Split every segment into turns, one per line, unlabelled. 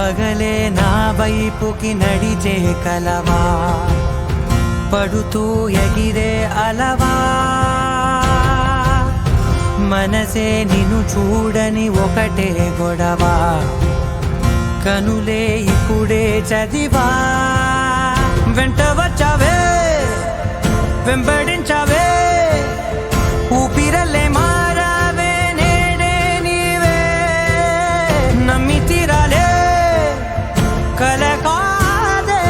పగలే నా వైపుకి నడిచే కలవా, పడుతూ ఎగిరే అలవా, మనసే నిన్ను చూడని ఒకటే గొడవ, కనులే ఇప్పుడే చదివా. వెంట వచ్చావే వెంబడించావే, ఊపిరల్లే మారావే నేడే నీవే, నమ్మి తీరాలే కలకాదే.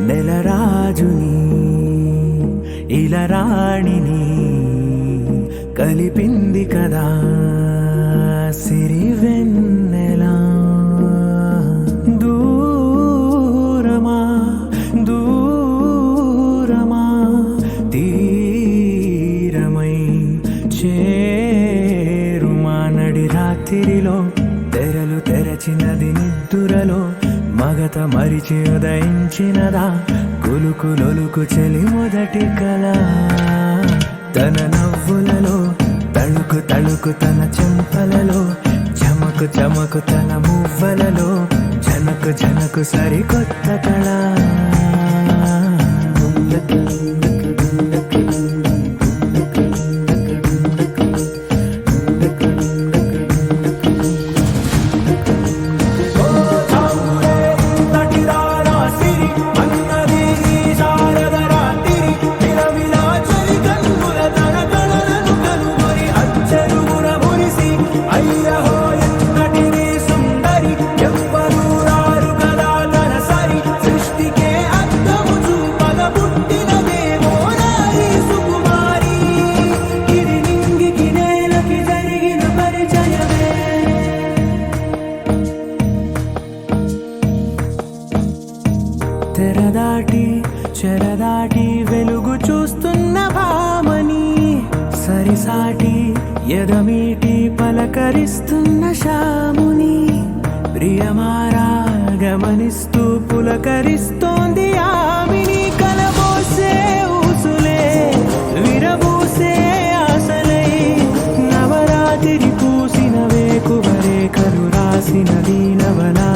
నెలరాజుని ఇలరాణిని కలిపింది కదా సిరివెన్నెలా. దూరమా దూరమా తీరమై చేరుమా, నడి రాత్రిలో తెరలు తెరచినది నిద్దురలో, మగత మరిచి ఉదయించినదా కులుకులొలుకు చెలి మొదటి కళ. తన నవ్వులలో తళుకు తళుకు తన చెంపలలో, చమకు చమకు తన మువ్వలలో, జనకు జనకు సరికొత్త కళ. తెరదాటి చెరదాటి వెలుగు చూస్తున్న భామని, సరిసాటి ఎదమీటి పలకరిస్తున్న శాముని, ప్రియమారా గమనిస్తూ పులకరిస్తోంది ఆమిని. కలబోసే ఊసులే విరబూసే ఆశలై, నవరాత్రి పూసిన వేకువరే కలు రాసిన దీనవనా.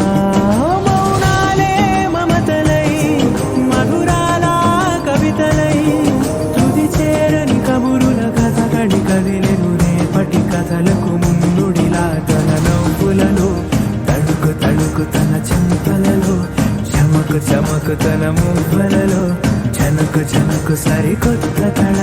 కదిలెను రేపటి కథలకు ముందుడిలా, తన నవ్వులలో తడుకు తడుకు తన చెంపలలో, చమకు చమకు తన మువ్వలలో, జనకు జనకు సరికొత్త కళ.